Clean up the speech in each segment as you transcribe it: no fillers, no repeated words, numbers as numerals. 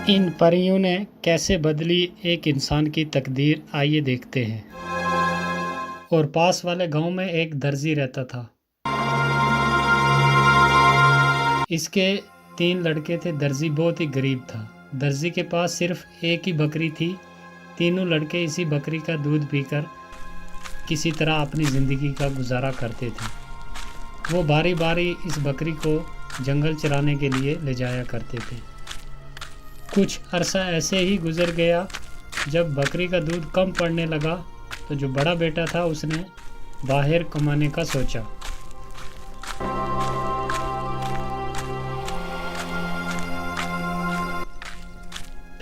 इन परियों ने कैसे बदली एक इंसान की तकदीर, आइए देखते हैं। और पास वाले गांव में एक दर्जी रहता था। इसके 3 लड़के थे। दर्जी बहुत ही गरीब था। दर्जी के पास सिर्फ एक ही बकरी थी। तीनों लड़के इसी बकरी का दूध पीकर किसी तरह अपनी ज़िंदगी का गुजारा करते थे। वो बारी बारी इस बकरी को जंगल चराने के लिए ले जाया करते थे। कुछ अरसा ऐसे ही गुजर गया। जब बकरी का दूध कम पड़ने लगा तो जो बड़ा बेटा था उसने बाहर कमाने का सोचा।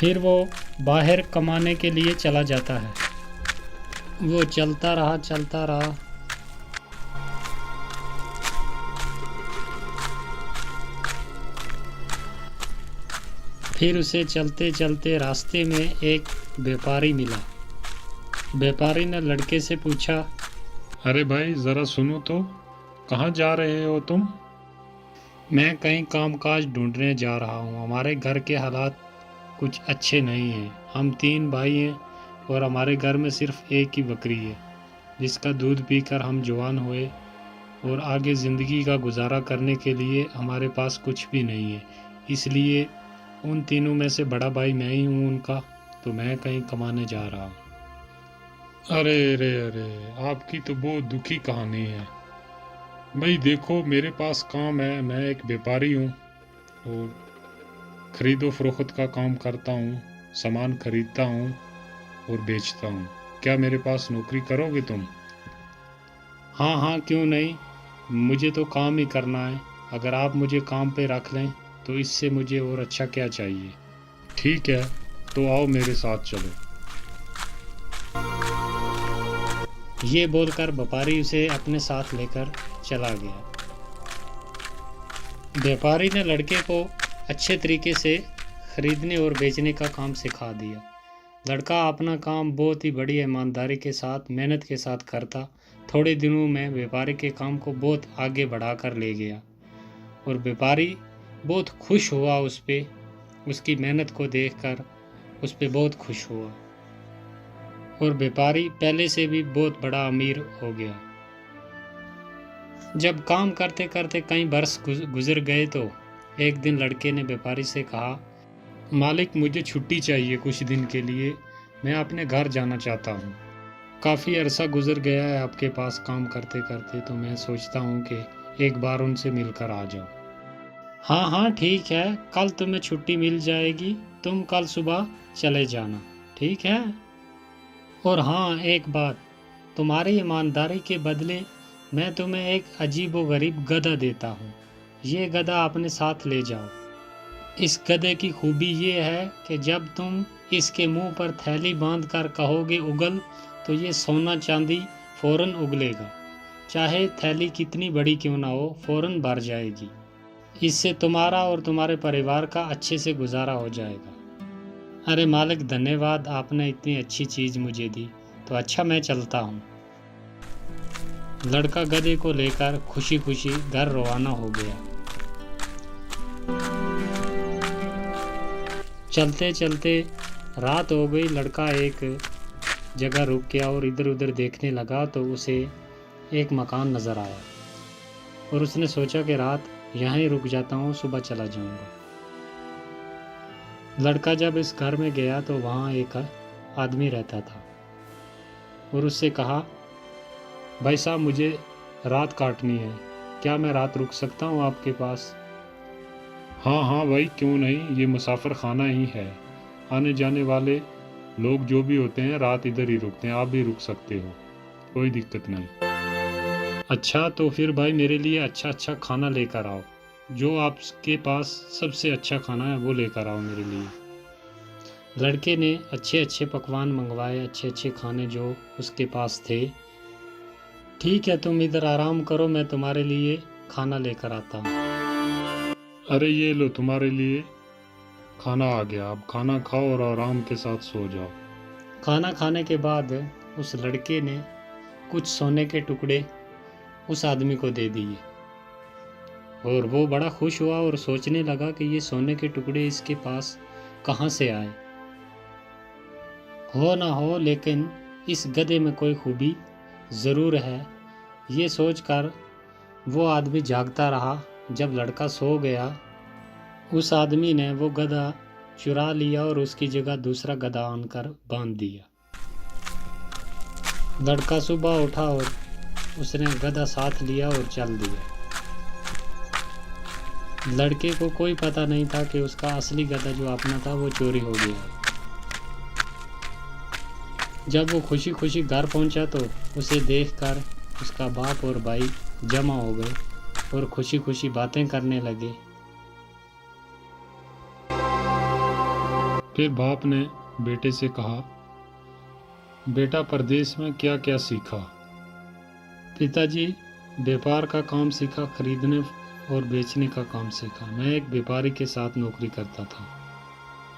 फिर वो बाहर कमाने के लिए चला जाता है। वो चलता रहा। फिर उसे चलते चलते रास्ते में एक व्यापारी मिला। व्यापारी ने लड़के से पूछा, अरे भाई ज़रा सुनो तो, कहाँ जा रहे हो तुम? मैं कहीं कामकाज ढूंढने जा रहा हूँ। हमारे घर के हालात कुछ अच्छे नहीं हैं। हम 3 भाई हैं और हमारे घर में सिर्फ एक ही बकरी है जिसका दूध पीकर हम जवान हुए, और आगे ज़िंदगी का गुजारा करने के लिए हमारे पास कुछ भी नहीं है। इसलिए उन तीनों में से बड़ा भाई मैं ही हूँ उनका, तो मैं कहीं कमाने जा रहा हूँ। अरे, आपकी तो बहुत दुखी कहानी है भाई। देखो मेरे पास काम है, मैं एक व्यापारी हूँ और ख़रीदो फरोख्त का काम करता हूँ। सामान खरीदता हूँ और बेचता हूँ। क्या मेरे पास नौकरी करोगे तुम? हाँ, क्यों नहीं। मुझे तो काम ही करना है। अगर आप मुझे काम पे रख लें तो इससे मुझे और अच्छा क्या चाहिए। ठीक है, तो आओ मेरे साथ चलो। ये बोलकर व्यापारी उसे अपने साथ लेकर चला गया। व्यापारी ने लड़के को अच्छे तरीके से खरीदने और बेचने का काम सिखा दिया। लड़का अपना काम बहुत ही बड़ी ईमानदारी के साथ, मेहनत के साथ करता। थोड़े दिनों में व्यापारी के काम को बहुत आगे बढ़ाकर ले गया और व्यापारी बहुत खुश हुआ उस पे, उसकी मेहनत को देखकर उस पे बहुत खुश हुआ। और व्यापारी पहले से भी बहुत बड़ा अमीर हो गया। जब काम करते करते कई वर्ष गुजर गए तो एक दिन लड़के ने व्यापारी से कहा, मालिक मुझे छुट्टी चाहिए कुछ दिन के लिए, मैं अपने घर जाना चाहता हूँ। काफ़ी अरसा गुजर गया है आपके पास काम करते करते, तो मैं सोचता हूँ कि एक बार उनसे मिलकर आ जाओ। हाँ, ठीक है, कल तुम्हें छुट्टी मिल जाएगी। तुम कल सुबह चले जाना, ठीक है। और हाँ, एक बात, तुम्हारी ईमानदारी के बदले मैं तुम्हें एक अजीबोगरीब गधा देता हूँ। ये गधा अपने साथ ले जाओ। इस गधे की खूबी ये है कि जब तुम इसके मुंह पर थैली बांध कर कहोगे उगल, तो ये सोना चांदी फौरन उगलेगा। चाहे थैली कितनी बड़ी क्यों ना हो, फौरन भर जाएगी। इससे तुम्हारा और तुम्हारे परिवार का अच्छे से गुजारा हो जाएगा। अरे मालिक धन्यवाद, आपने इतनी अच्छी चीज़ मुझे दी। तो अच्छा, मैं चलता हूँ। लड़का गधे को लेकर खुशी खुशी घर रवाना हो गया। चलते चलते रात हो गई। लड़का एक जगह रुक गया और इधर उधर देखने लगा तो उसे एक मकान नज़र आया और उसने सोचा कि रात यहाँ ही रुक जाता हूँ, सुबह चला जाऊँगा। लड़का जब इस घर में गया तो वहाँ एक आदमी रहता था और उससे कहा, भाई साहब मुझे रात काटनी है, क्या मैं रात रुक सकता हूँ आपके पास? हाँ भाई, क्यों नहीं, ये मुसाफिर खाना ही है। आने जाने वाले लोग जो भी होते हैं रात इधर ही रुकते हैं, आप भी रुक सकते हो, कोई दिक्कत नहीं। अच्छा, तो फिर भाई मेरे लिए अच्छा खाना लेकर आओ। जो आपके पास सबसे अच्छा खाना है वो लेकर आओ मेरे लिए। लड़के ने अच्छे पकवान मंगवाए, अच्छे खाने जो उसके पास थे। ठीक है, तुम इधर आराम करो, मैं तुम्हारे लिए खाना लेकर आता हूँ। अरे ये लो, तुम्हारे लिए खाना आ गया। अब खाना खाओ और आराम के साथ सो जाओ। खाना खाने के बाद उस लड़के ने कुछ सोने के टुकड़े उस आदमी को दे दिए और वो बड़ा खुश हुआ और सोचने लगा कि ये सोने के टुकड़े इसके पास कहाँ से आए। हो ना हो, लेकिन इस गधे में कोई खूबी ज़रूर है, ये सोचकर वो आदमी जागता रहा। जब लड़का सो गया, उस आदमी ने वो गधा चुरा लिया और उसकी जगह दूसरा गधा आनकर बांध दिया। लड़का सुबह उठा और उसने गधा साथ लिया और चल दिया। लड़के को कोई पता नहीं था कि उसका असली गधा जो अपना था वो चोरी हो गया। जब वो खुशी खुशी घर पहुंचा तो उसे देखकर उसका बाप और भाई जमा हो गए और खुशी खुशी बातें करने लगे। फिर बाप ने बेटे से कहा, बेटा परदेश में क्या क्या सीखा? पिताजी, व्यापार का काम सीखा, खरीदने और बेचने का काम सीखा। मैं एक व्यापारी के साथ नौकरी करता था।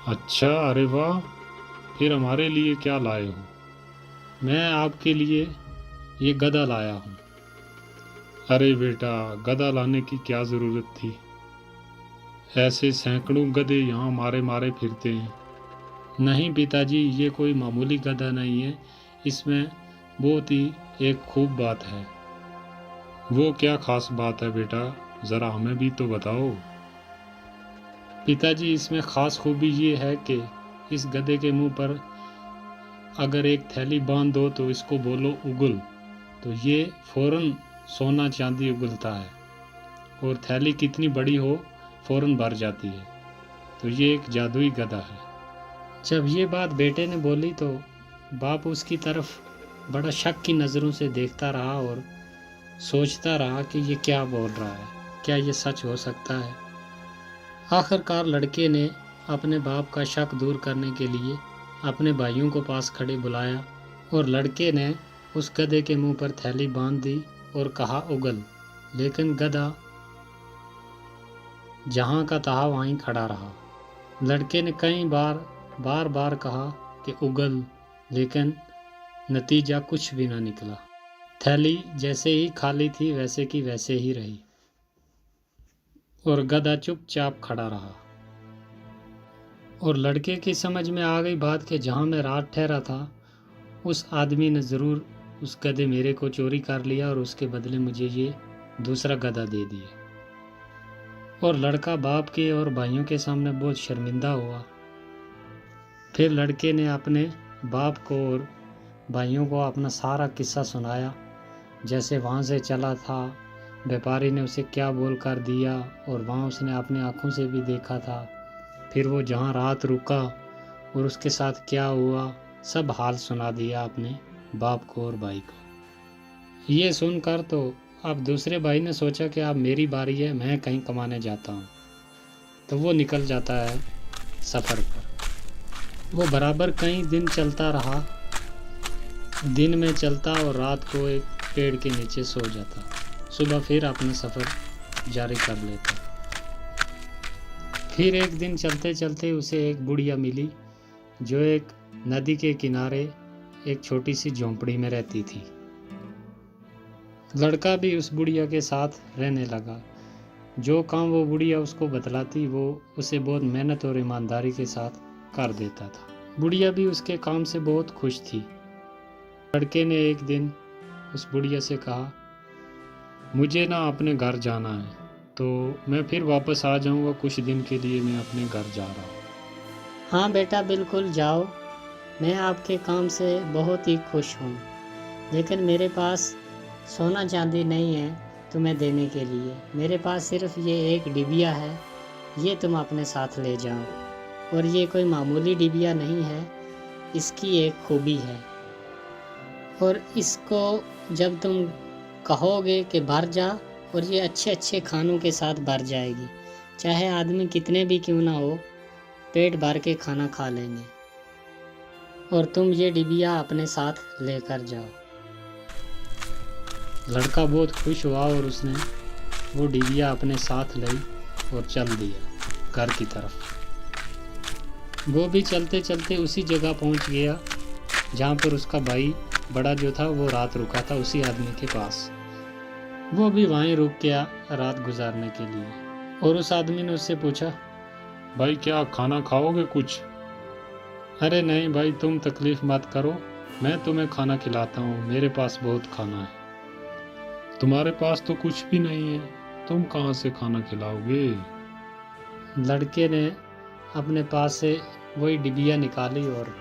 अच्छा, अरे वाह। फिर हमारे लिए क्या लाए हो? मैं आपके लिए ये गधा लाया हूँ। अरे बेटा, गधा लाने की क्या ज़रूरत थी? ऐसे सैकड़ों गधे यहाँ मारे मारे फिरते हैं। नहीं पिताजी, ये कोई मामूली गधा नहीं है, इसमें बहुत ही एक खूब बात है। वो क्या खास बात है बेटा, ज़रा हमें भी तो बताओ। पिताजी, इसमें खास खूबी ये है कि इस गधे के मुंह पर अगर एक थैली बांध दो तो इसको बोलो उगल, तो ये फौरन सोना चांदी उगलता है, और थैली कितनी बड़ी हो फौरन भर जाती है। तो ये एक जादुई गधा है। जब ये बात बेटे ने बोली तो बाप उसकी तरफ बड़ा शक की नज़रों से देखता रहा और सोचता रहा कि ये क्या बोल रहा है, क्या ये सच हो सकता है। आखिरकार लड़के ने अपने बाप का शक दूर करने के लिए अपने भाइयों को पास खड़े बुलाया और लड़के ने उस गधे के मुंह पर थैली बांध दी और कहा उगल। लेकिन गधा जहाँ का तहाँ वहीं खड़ा रहा। लड़के ने कई बार बार कहा कि उगल, लेकिन नतीजा कुछ भी ना निकला। थैली जैसे ही खाली थी वैसे की वैसे ही रही और गधा चुपचाप खड़ा रहा। और लड़के की समझ में आ गई बात कि जहाँ मैं रात ठहरा था उस आदमी ने ज़रूर उस गधे मेरे को चोरी कर लिया और उसके बदले मुझे ये दूसरा गधा दे दिया। और लड़का बाप के और भाइयों के सामने बहुत शर्मिंदा हुआ। फिर लड़के ने अपने बाप को और भाइयों को अपना सारा किस्सा सुनाया, जैसे वहाँ से चला था, व्यापारी ने उसे क्या बोल कर दिया और वहाँ उसने अपनी आँखों से भी देखा था। फिर वो जहाँ रात रुका और उसके साथ क्या हुआ, सब हाल सुना दिया अपने बाप को और भाई को। ये सुनकर तो अब दूसरे भाई ने सोचा कि अब मेरी बारी है, मैं कहीं कमाने जाता हूँ। तो वो निकल जाता है सफ़र पर। वो बराबर कई दिन चलता रहा। दिन में चलता और रात को एक पेड़ के नीचे सो जाता। सुबह फिर अपना सफ़र जारी कर लेता। फिर एक दिन चलते चलते उसे एक बुढ़िया मिली जो एक नदी के किनारे एक छोटी सी झोंपड़ी में रहती थी। लड़का भी उस बुढ़िया के साथ रहने लगा। जो काम वो बुढ़िया उसको बतलाती वो उसे बहुत मेहनत और ईमानदारी के साथ कर देता था। बुढ़िया भी उसके काम से बहुत खुश थी। लड़के ने एक दिन उस बुढ़िया से कहा, मुझे ना अपने घर जाना है, तो मैं फिर वापस आ जाऊंगा, कुछ दिन के लिए मैं अपने घर जा रहा हूँ। हाँ बेटा, बिल्कुल जाओ, मैं आपके काम से बहुत ही खुश हूँ, लेकिन मेरे पास सोना चांदी नहीं है तुम्हें देने के लिए। मेरे पास सिर्फ ये एक डिबिया है, ये तुम अपने साथ ले जाओ। और ये कोई मामूली डिबिया नहीं है, इसकी एक खूबी है, और इसको जब तुम कहोगे कि भर जा, और ये अच्छे अच्छे खानों के साथ भर जाएगी। चाहे आदमी कितने भी क्यों ना हो, पेट भर के खाना खा लेंगे। और तुम ये डिबिया अपने साथ लेकर जाओ। लड़का बहुत खुश हुआ और उसने वो डिबिया अपने साथ लाई और चल दिया घर की तरफ। वो भी चलते चलते उसी जगह पहुंच गया जहाँ पर उसका भाई बड़ा जो था वो रात रुका था, उसी आदमी के पास। वो भी वहीं रुक गया रात गुजारने के लिए। और उस आदमी ने उससे पूछा, भाई क्या खाना खाओगे कुछ? अरे नहीं भाई, तुम तकलीफ मत करो, मैं तुम्हें खाना खिलाता हूँ, मेरे पास बहुत खाना है। तुम्हारे पास तो कुछ भी नहीं है, तुम कहाँ से खाना खिलाओगे? लड़के ने अपने पास से वही डिबिया निकाली और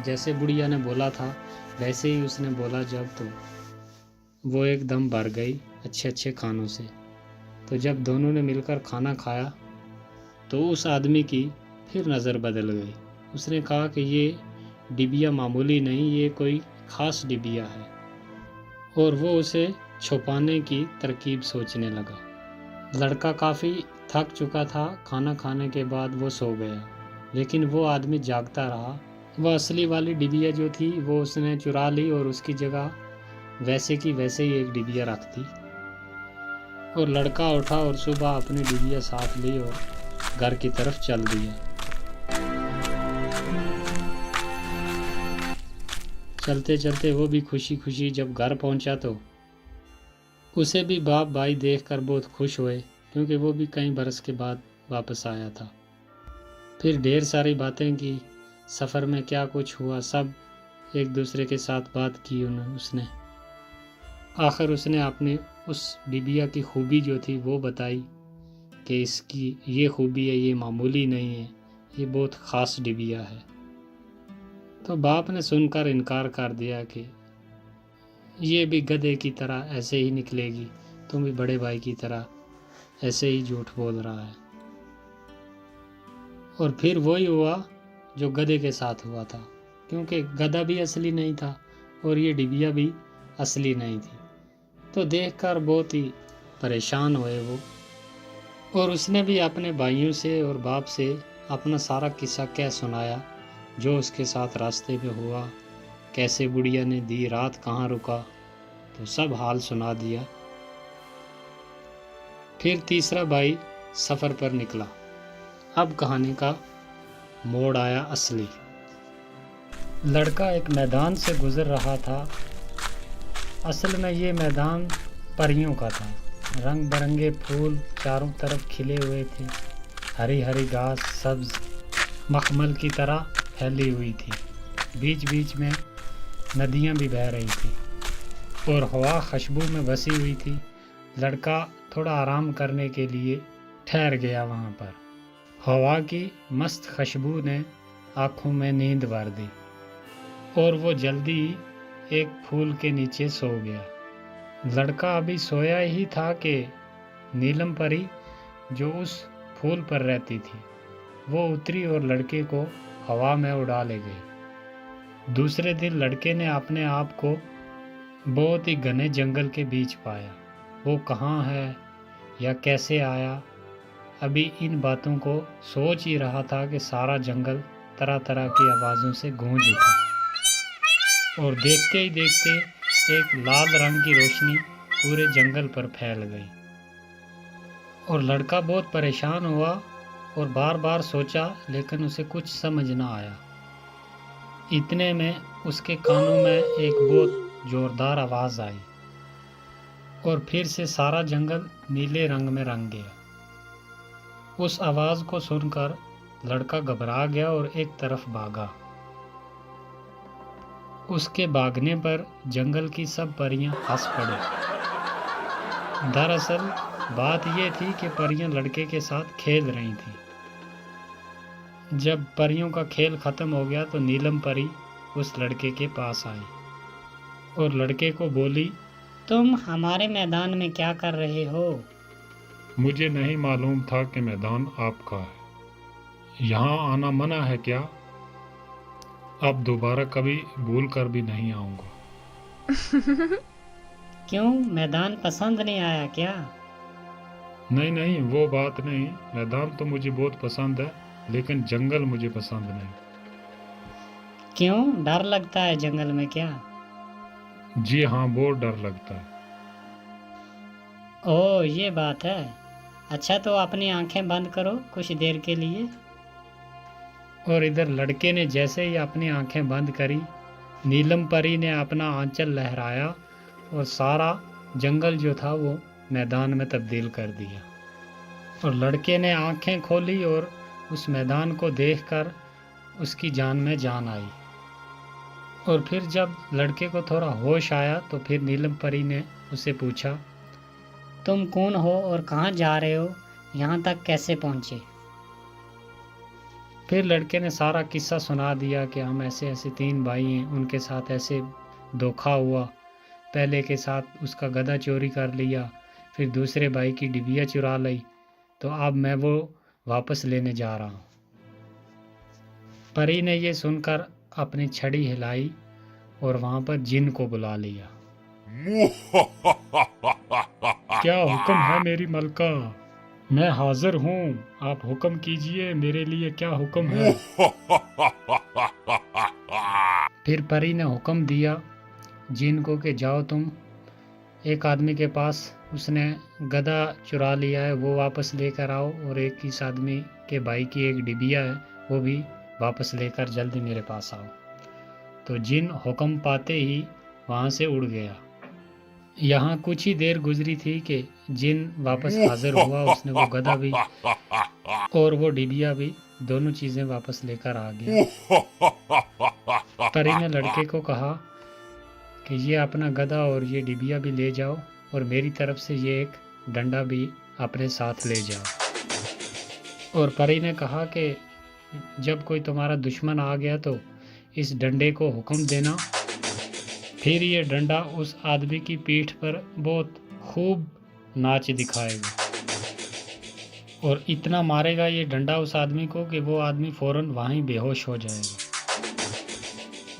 जैसे बुढ़िया ने बोला था वैसे ही उसने बोला जब, तो वो एकदम भर गई अच्छे अच्छे खानों से। तो जब दोनों ने मिलकर खाना खाया तो उस आदमी की फिर नज़र बदल गई। उसने कहा कि ये डिबिया मामूली नहीं, ये कोई ख़ास डिबिया है, और वो उसे छुपाने की तरकीब सोचने लगा। लड़का काफ़ी थक चुका था, खाना खाने के बाद वो सो गया, लेकिन वो आदमी जागता रहा। वह असली वाली डिबिया जो थी वो उसने चुरा ली और उसकी जगह वैसे की वैसे ही एक डिबिया रख दी। और लड़का उठा और सुबह अपनी डिबिया साथ ली और घर की तरफ चल दिया। चलते चलते वो भी खुशी खुशी जब घर पहुंचा तो उसे भी बाप भाई देखकर बहुत खुश हुए, क्योंकि वो भी कई बरस के बाद वापस आया था। फिर ढेर सारी बातें की, सफ़र में क्या कुछ हुआ सब एक दूसरे के साथ बात की उसने। आखिर उसने अपने उस डिबिया की खूबी जो थी वो बताई कि इसकी ये खूबी है, ये मामूली नहीं है, ये बहुत ख़ास डिबिया है। तो बाप ने सुनकर इनकार कर दिया कि ये भी गधे की तरह ऐसे ही निकलेगी, तुम भी बड़े भाई की तरह ऐसे ही झूठ बोल रहा है। और फिर वही हुआ जो गधे के साथ हुआ था, क्योंकि गधा भी असली नहीं था और ये डिबिया भी असली नहीं थी। तो देखकर बहुत ही परेशान हुए वो, और उसने भी अपने भाइयों से और बाप से अपना सारा किस्सा कह सुनाया, जो उसके साथ रास्ते में हुआ, कैसे बुढ़िया ने दी रात, कहाँ रुका, तो सब हाल सुना दिया। फिर तीसरा भाई सफ़र पर निकला। अब कहानी का मोड़ आया असली। लड़का एक मैदान से गुजर रहा था। असल में ये मैदान परियों का था। रंग बिरंगे फूल चारों तरफ खिले हुए थे, हरी हरी घास सब्ज मखमल की तरह फैली हुई थी। बीच बीच में नदियाँ भी बह रही थी और हवा खुशबू में बसी हुई थी। लड़का थोड़ा आराम करने के लिए ठहर गया वहाँ पर। हवा की मस्त खुशबू ने आँखों में नींद भर दी और वो जल्दी एक फूल के नीचे सो गया। लड़का अभी सोया ही था कि नीलम परी जो उस फूल पर रहती थी वो उतरी और लड़के को हवा में उड़ा ले गई। दूसरे दिन लड़के ने अपने आप को बहुत ही घने जंगल के बीच पाया। वो कहाँ है या कैसे आया, अभी इन बातों को सोच ही रहा था कि सारा जंगल तरह तरह की आवाज़ों से गूंज उठा और देखते ही देखते एक लाल रंग की रोशनी पूरे जंगल पर फैल गई। और लड़का बहुत परेशान हुआ और बार बार सोचा, लेकिन उसे कुछ समझ ना आया। इतने में उसके कानों में एक बहुत ज़ोरदार आवाज़ आई और फिर से सारा जंगल नीले रंग में रंग गया। उस आवाज़ को सुनकर लड़का घबरा गया और एक तरफ भागा। उसके भागने पर जंगल की सब परियां हंस पड़ी। दरअसल बात यह थी कि परियां लड़के के साथ खेल रही थीं। जब परियों का खेल खत्म हो गया तो नीलम परी उस लड़के के पास आई और लड़के को बोली, तुम हमारे मैदान में क्या कर रहे हो? मुझे नहीं मालूम था कि मैदान आपका है। यहाँ आना मना है क्या? अब दोबारा कभी भूल कर भी नहीं आऊँगा। क्यों, मैदान पसंद नहीं आया क्या? नहीं नहीं, वो बात नहीं। मैदान तो मुझे बहुत पसंद है, लेकिन जंगल मुझे पसंद नहीं। क्यों, डर लगता है जंगल में क्या? जी हाँ, बहुत डर लगता है। ओह, ये बात है। अच्छा, तो अपनी आंखें बंद करो कुछ देर के लिए। और इधर लड़के ने जैसे ही अपनी आंखें बंद करी, नीलम परी ने अपना आंचल लहराया और सारा जंगल जो था वो मैदान में तब्दील कर दिया। और लड़के ने आंखें खोली और उस मैदान को देखकर उसकी जान में जान आई। और फिर जब लड़के को थोड़ा होश आया तो फिर नीलम परी ने उसे पूछा, तुम कौन हो और कहाँ जा रहे हो? यहाँ तक कैसे पहुँचे? फिर लड़के ने सारा किस्सा सुना दिया कि हम ऐसे ऐसे 3 भाई हैं, उनके साथ ऐसे धोखा हुआ। पहले के साथ उसका गधा चोरी कर लिया, फिर दूसरे भाई की डिबिया चुरा ली, तो अब मैं वो वापस लेने जा रहा हूँ। परी ने ये सुनकर अपनी छड़ी हिलाई और वहाँ पर जिन को बुला लिया। क्या हुक्म है मेरी मलका? मैं हाजिर हूँ, आप हुक्म कीजिए, मेरे लिए क्या हुक्म है? फिर परी ने हुक्म दिया जिन को कि जाओ तुम एक आदमी के पास, उसने गधा चुरा लिया है, वो वापस लेकर आओ, और एक इस आदमी के भाई की एक डिबिया है, वो भी वापस लेकर जल्दी मेरे पास आओ। तो जिन हुक्म पाते ही वहाँ से उड़ गया। यहाँ कुछ ही देर गुजरी थी कि जिन वापस हाजिर हुआ। उसने वो गधा भी और वो डिबिया भी, दोनों चीज़ें वापस लेकर आ गया। परी ने लड़के को कहा कि ये अपना गधा और ये डिबिया भी ले जाओ, और मेरी तरफ से ये एक डंडा भी अपने साथ ले जाओ। और परी ने कहा कि जब कोई तुम्हारा दुश्मन आ गया तो इस डंडे को हुक्म देना, फिर ये डंडा उस आदमी की पीठ पर बहुत खूब नाच दिखाएगा और इतना मारेगा ये डंडा उस आदमी को कि वो आदमी फौरन वहीं बेहोश हो जाएगा।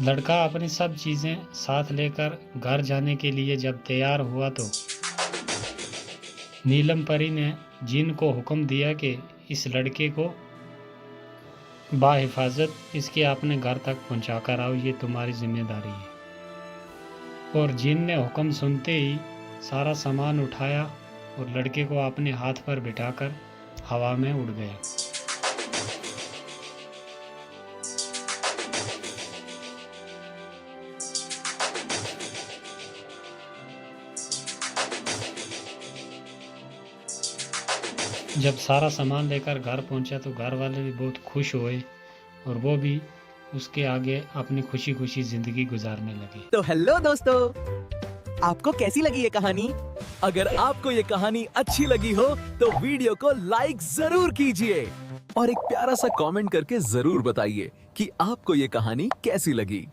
लड़का अपनी सब चीज़ें साथ लेकर घर जाने के लिए जब तैयार हुआ तो नीलम परी ने जिन को हुक्म दिया कि इस लड़के को बाहिफाजत इसके अपने घर तक पहुंचा कर आओ, ये तुम्हारी जिम्मेदारी है। और जिन ने हुक्म सुनते ही सारा सामान उठाया और लड़के को अपने हाथ पर बिठाकर हवा में उड़ गया। जब सारा सामान लेकर घर पहुंचा तो घर वाले भी बहुत खुश हुए और वो भी उसके आगे अपनी खुशी खुशी जिंदगी गुजारने लगे। तो हेलो दोस्तों, आपको कैसी लगी ये कहानी? अगर आपको ये कहानी अच्छी लगी हो तो वीडियो को लाइक जरूर कीजिए और एक प्यारा सा कमेंट करके जरूर बताइए कि आपको ये कहानी कैसी लगी।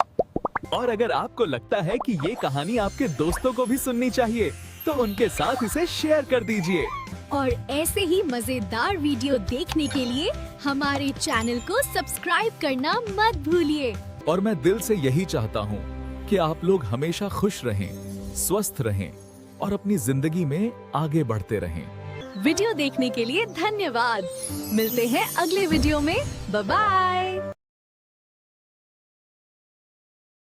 और अगर आपको लगता है कि ये कहानी आपके दोस्तों को भी सुननी चाहिए तो उनके साथ इसे शेयर कर दीजिए। और ऐसे ही मजेदार वीडियो देखने के लिए हमारे चैनल को सब्सक्राइब करना मत भूलिए। और मैं दिल से यही चाहता हूँ कि आप लोग हमेशा खुश रहें, स्वस्थ रहें और अपनी जिंदगी में आगे बढ़ते रहें। वीडियो देखने के लिए धन्यवाद। मिलते हैं अगले वीडियो में। Bye bye.